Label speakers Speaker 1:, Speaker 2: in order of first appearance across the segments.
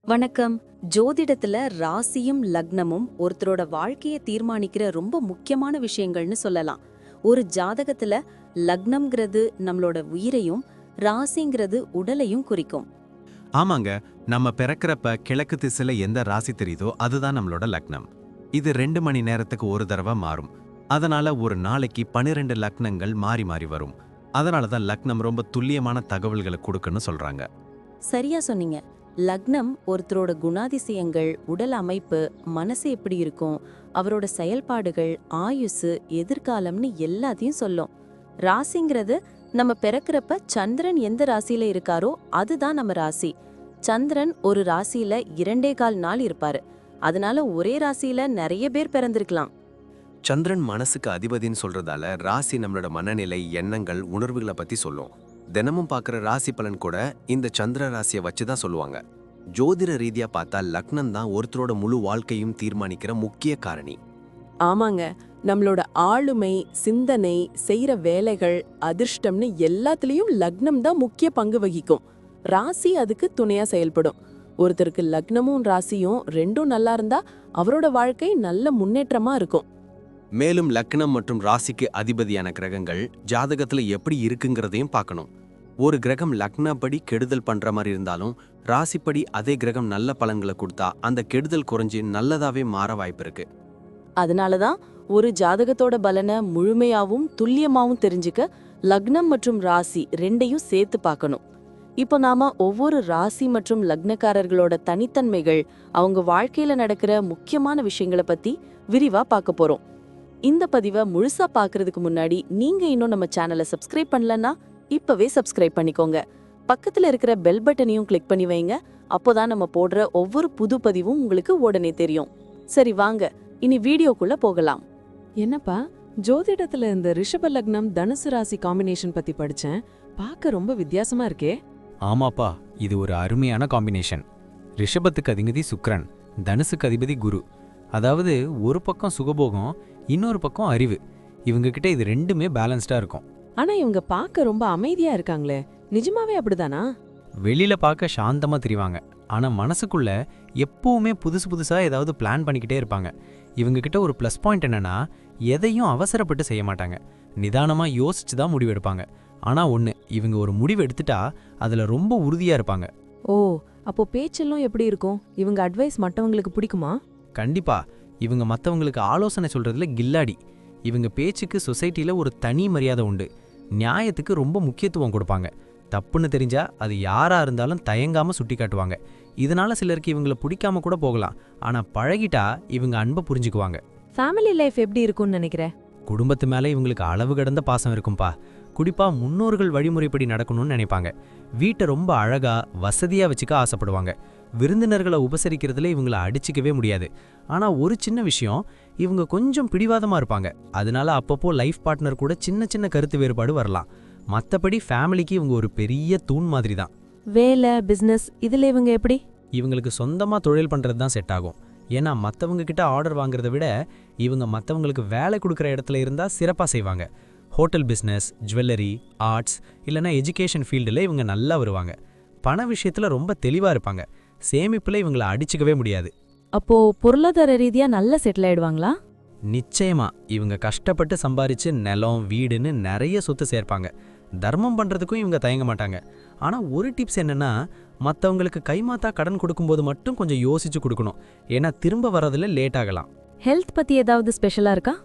Speaker 1: வணக்கம். ஜோதிடத்துல ராசியும் லக்னமும் ஒருத்தரோட வாழ்க்கைய தீர்மானிக்கிற ரொம்ப முக்கியமான விஷயங்கள்னு சொல்லலாம். ஒரு ஜாதகத்துல லக்னம்ங்கிறது நம்மளோட உயிரையும், ராசிங்கிறது உடலையும் குறிக்கும்.
Speaker 2: ஆமாங்க. நம்ம பிறக்கிறப்ப கிழக்கு திசையில எந்த ராசி தெரியுதோ அதுதான் நம்மளோட லக்னம். இது 2 மணி நேரத்துக்கு ஒரு தடவை மாறும். அதனால ஒரு நாளைக்கு 12 லக்னங்கள் மாறி மாறி வரும். அதனால தான் லக்னம் ரொம்ப துல்லியமான தகவல்களை கொடுக்குன்னு சொல்றாங்க.
Speaker 1: சரியா சொன்னீங்க. லக்னம் ஒருத்தரோட குணாதிசயங்கள், உடல் அமைப்பு, மனசு எப்படி இருக்கும், அவரோட செயல்பாடுகள், ஆயுசு, எதிர்காலம்னு எல்லாத்தையும் சொல்லும். ராசிங்கிறது நம்ம பிறக்கிறப்ப சந்திரன் எந்த ராசியில இருக்காரோ அதுதான் நம்ம ராசி. சந்திரன் ஒரு ராசியில 2.25 நாள் இருப்பாரு. அதனால ஒரே ராசியில நிறைய பேர் பிறந்திருக்கலாம்.
Speaker 3: சந்திரன் மனசுக்கு அதிபதின்னு சொல்றதால ராசி நம்மளோட மனநிலை, எண்ணங்கள், உணர்வுகளை பத்தி சொல்லும். தினமும் பார்க்குற ராசி பலன் கூட இந்த சந்திர ராசியை வச்சு தான் சொல்லுவாங்க. ஜோதிட ரீதியா பார்த்தா லக்னம் தான் ஒருத்தரோட முழு வாழ்க்கையும் தீர்மானிக்கிற முக்கிய காரணி.
Speaker 4: ஆமாங்க, நம்மளோட ஆளுமை, சிந்தனை, செய்யற வேலைகள், அதிர்ஷ்டம்னு எல்லாத்துலயும் லக்னம் தான் முக்கிய பங்கு வகிக்கும். ராசி அதுக்கு துணையா செயல்படும். ஒருத்தருக்கு லக்னமும் ராசியும் ரெண்டும் நல்லா இருந்தா அவரோட வாழ்க்கை நல்ல முன்னேற்றமா இருக்கும்.
Speaker 3: மேலும் லக்னம் மற்றும் ராசிக்கு அதிபதியான கிரகங்கள் ஜாதகத்துல எப்படி இருக்குங்கிறதையும் பார்க்கணும். ஒரு கிரகம் லக்னப்படி கெடுதல் பண்ற மாதிரி இருந்தாலும் ராசிப்படி அதே கிரகம் நல்ல பலன்களை கொடுத்தா அந்த கெடுதல் குறைஞ்சி நல்லதாவே மாற வாய்ப்பு இருக்கு.
Speaker 4: அதனாலதான் ஒரு ஜாதகத்தோட பலனை முழுமையாவும் துல்லியமாவும் தெரிஞ்சுக்க லக்னம் மற்றும் ராசி ரெண்டையும் சேர்த்து பார்க்கணும். இப்போ நாம ஒவ்வொரு ராசி மற்றும் லக்னக்காரர்களோட தனித்தன்மைகள், அவங்க வாழ்க்கையில நடக்கிற முக்கியமான விஷயங்களை பத்தி விரிவா பார்க்க போறோம். இந்த பதிவை முழுசா பார்க்கறதுக்கு முன்னாடி நீங்க இன்னும் நம்ம சேனலை சப்ஸ்கிரைப் பண்ணலன்னா இப்பவே சப்ஸ்கிரைப் பண்ணிக்கோங்க. பக்கத்துல இருக்கிற பெல் பட்டனையும் கிளிக் பண்ணி வைங்க. அப்போதான் நம்ம போடுற ஒவ்வொரு புது பதிவும் உங்களுக்கு உடனே தெரியும். சரி வாங்க, இனி வீடியோக்குள்ள போகலாம். என்னப்பா, ஜோதிடத்துல இந்த ரிஷப லக்னம் தனுசு ராசி காம்பினேஷன் பத்தி படிச்சேன். பார்க்க ரொம்ப வித்தியாசமா இருக்கே.
Speaker 5: ஆமாப்பா, இது ஒரு அருமையான காம்பினேஷன். ரிஷபத்துக்கு அதிபதி சுக்கிரன், தனுசுக்கு அதிபதி குரு. அதாவது ஒரு பக்கம் சுகபோகம், இன்னொரு பக்கம் அறிவு. இவங்க கிட்ட இது ரெண்டுமே பேலன்ஸ்டா இருக்கும்.
Speaker 4: ஆனா இவங்க பார்க்க ரொம்ப அமைதியா இருக்காங்களே, நிஜமாவே அப்படிதானா?
Speaker 5: வெளியில பார்க்க சாந்தமா தெரிவாங்க, ஆனா மனசுக்குள்ள எப்பவுமே புதுசு புதுசா ஏதாவது பிளான் பண்ணிக்கிட்டே இருப்பாங்க. இவங்க கிட்ட ஒரு ப்ளஸ் பாயிண்ட் என்னன்னா, எதையும் அவசரப்பட்டு செய்ய மாட்டாங்க. நிதானமா யோசிச்சு தான் முடிவெடுப்பாங்க. ஆனா இவங்க ஒரு முடிவு எடுத்துட்டா அதுல ரொம்ப உறுதியா இருப்பாங்க.
Speaker 4: ஓ, அப்போ பேச்செல்லாம் எப்படி இருக்கும்? இவங்க அட்வைஸ் மற்றவங்களுக்கு பிடிக்குமா?
Speaker 5: கண்டிப்பா. இவங்க மற்றவங்களுக்கு ஆலோசனை சொல்றதுல கில்லாடி. இவங்க பேச்சுக்கு சொசைட்டில ஒரு தனி மரியாதை உண்டு. நியாயத்துக்கு ரொம்ப முக்கியத்துவம் கொடுப்பாங்க. தப்புன்னு தெரிஞ்சா அது யாரா இருந்தாலும் தயங்காம சுட்டி காட்டுவாங்க. இதனால சிலருக்கு இவங்கள பிடிக்காம கூட போகலாம். ஆனா பழகிட்டா இவங்க அன்பை புரிஞ்சுக்குவாங்க.
Speaker 4: ஃபேமிலி லைஃப் எப்படி இருக்கும்னு நினைக்கிறேன்?
Speaker 5: குடும்பத்து மேல இவங்களுக்கு அளவு கடந்த பாசம் இருக்கும்பா. குறிப்பா முன்னோர்கள் வழிமுறைப்படி நடக்கணும்னு நினைப்பாங்க. வீட்டை ரொம்ப அழகா வசதியா வச்சுக்க ஆசைப்படுவாங்க. விருந்தினர்களை உபசரிக்கிறதுல இவங்கள அடிச்சிக்கவே முடியாது. ஆனா ஒரு சின்ன விஷயம், இவங்க கொஞ்சம் பிடிவாதமா இருப்பாங்க. அதனால அப்பப்போ லைஃப் பார்ட்னர் கூட சின்ன சின்ன கருத்து வேறுபாடு வரலாம். மத்தபடி ஃபேமிலிக்கு இவங்க ஒரு பெரிய தூண் மாதிரி தான்.
Speaker 4: வேலை, பிசினஸ் இதுல இவங்க எப்படி?
Speaker 5: இவங்களுக்கு சொந்தமா தொழில் பண்றது தான் செட் ஆகும். ஏன்னா மற்றவங்க கிட்ட ஆர்டர் வாங்குறத விட இவங்க மற்றவங்களுக்கு வேலை கொடுக்குற இடத்துல இருந்தா சிறப்பா செய்வாங்க. ஹோட்டல் பிஸ்னஸ், ஜுவல்லரி, ஆர்ட்ஸ் இல்லைன்னா எஜுகேஷன் ஃபீல்டில் இவங்க நல்லா வருவாங்க. பண விஷயத்துல ரொம்ப தெளிவா இருப்பாங்க. சேமிப்புல இவங்களை அடிச்சுக்கவே முடியாது.
Speaker 4: அப்போ பொருளாதார ரீதியா நல்ல செட்டில் ஆயிடுவாங்களா?
Speaker 5: நிச்சயமா. இவங்க கஷ்டப்பட்டு சம்பாரிச்சு நிலம், வீடுன்னு நிறைய சொத்து சேர்ப்பாங்க. தர்மம் பண்றதுக்கும் இவங்க தயங்க மாட்டாங்க. ஆனா ஒரு டிப்ஸ் என்னன்னா, மற்றவங்களுக்கு கைமாத்தா கடன் கொடுக்கும்போது மட்டும் கொஞ்சம் யோசிச்சு கொடுக்கணும். ஏன்னா திரும்ப வரதுல லேட் ஆகலாம்.
Speaker 4: ஹெல்த் பத்தி ஏதாவது ஸ்பெஷலா இருக்கா?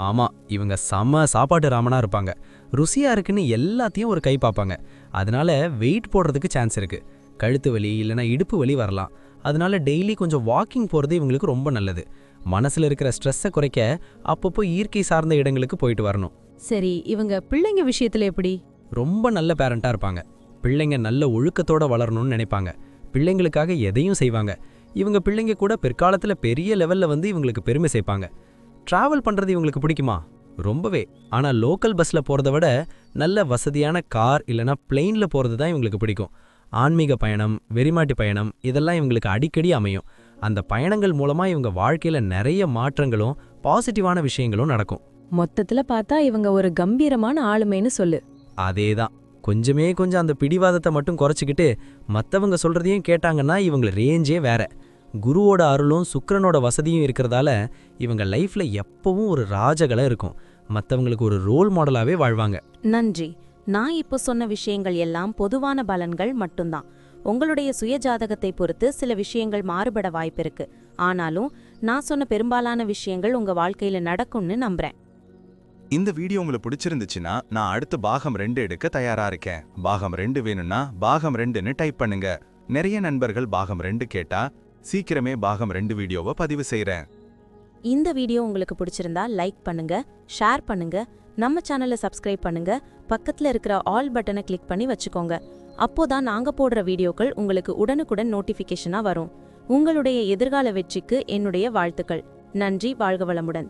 Speaker 5: ஆமா, இவங்க செம சாப்பாட்டு ராமனா இருப்பாங்க. ருசியா இருக்குன்னு எல்லாத்தையும் ஒரு கை பார்ப்பாங்க. அதனால வெயிட் போடுறதுக்கு சான்ஸ் இருக்கு. கழுத்து வலி இல்லைன்னா இடுப்பு வலி வரலாம். அதனால டெய்லி கொஞ்சம் வாக்கிங் போறது இவங்களுக்கு ரொம்ப நல்லது. மனசுல இருக்கிற ஸ்ட்ரெஸ்ஸை குறைக்க அப்பப்போ இயற்கை சார்ந்த இடங்களுக்கு போயிட்டு வரணும்.
Speaker 4: சரி, இவங்க பிள்ளைங்க விஷயத்துல எப்படி?
Speaker 5: ரொம்ப நல்ல பேரண்டா இருப்பாங்க. பிள்ளைங்க நல்ல ஒழுக்கத்தோட வளரணும்னு நினைப்பாங்க. பிள்ளைங்களுக்காக எதையும் செய்வாங்க. இவங்க பிள்ளைங்க கூட பிற்காலத்துல பெரிய லெவல்ல வந்து இவங்களுக்கு பெருமை சேர்ப்பாங்க. டிராவல் பண்றது இவங்களுக்கு பிடிக்குமா? ரொம்பவே. ஆனா லோக்கல் பஸ்ல போறதை விட நல்ல வசதியான கார் இல்லைனா பிளெயின்ல போறது தான் இவங்களுக்கு பிடிக்கும். ஆன்மீக பயணம், வெறிமாட்டு பயணம் இதெல்லாம் இவங்களுக்கு அடிக்கடி அமையும். அந்த பயணங்கள் மூலமா இவங்க வாழ்க்கையில நிறைய மாற்றங்களும் பாசிட்டிவான விஷயங்களும் நடக்கும்.
Speaker 4: மொத்தத்துல பார்த்தா இவங்க ஒரு கம்பீரமான ஆளுமைன்னு சொல்லு.
Speaker 5: அதேதான். கொஞ்சம் அந்த பிடிவாதத்தை மட்டும் குறைச்சிக்கிட்டு மற்றவங்க சொல்றதையும் கேட்டாங்கன்னா இவங்க ரேஞ்சே வேற. குருவோட அருளும் சுக்கிரனோட வசதியும் இருக்கிறதால இவங்க லைஃப்ல எப்பவும் ஒரு ராஜகலை இருக்கும். மற்றவங்களுக்கு ஒரு ரோல் மாடலாவே வாழ்வாங்க.
Speaker 1: நன்றி. நான் இப்போ சொன்ன விஷயங்கள் எல்லாம் பொதுவான பலன்கள் மட்டும்தான். உங்களுடைய சுயஜாதகத்தை பொறுத்து சில விஷயங்கள் மாறுபட வாய்ப்பிருக்கு. ஆனாலும் நான் சொன்ன பெரும்பாலான விஷயங்கள் உங்க வாழ்க்கையில நடக்கும்னு நம்புறேன்.
Speaker 6: இந்த வீடியோ உங்களுக்கு பிடிச்சிருந்துச்சுன்னா நான் அடுத்து பாகம் 2 எடுக்க தயாரா இருக்கேன். பாகம் 2 வேணும்னா பாகம் 2ன்னு டைப் பண்ணுங்க. நிறைய நண்பர்கள் பாகம் 2 கேட்டா சீக்கிரமே பாகம் 2 வீடியோவை பதிவு செய்றேன்.
Speaker 1: இந்த வீடியோ உங்களுக்கு பிடிச்சிருந்தா லைக் பண்ணுங்க, ஷேர் பண்ணுங்க, நம்ம சேனலை சப்ஸ்கிரைப் பண்ணுங்க, பக்கத்துல இருக்கிற ஆல் பட்டனை கிளிக் பண்ணி வச்சுக்கோங்க. அப்போதான் நாங்க போடுற வீடியோக்கள் உங்களுக்கு உடனுக்குடன் நோட்டிஃபிகேஷனா வரும். உங்களுடைய எதிர்கால வெற்றிக்கு என்னுடைய வாழ்த்துக்கள். நன்றி. வாழ்க வளமுடன்.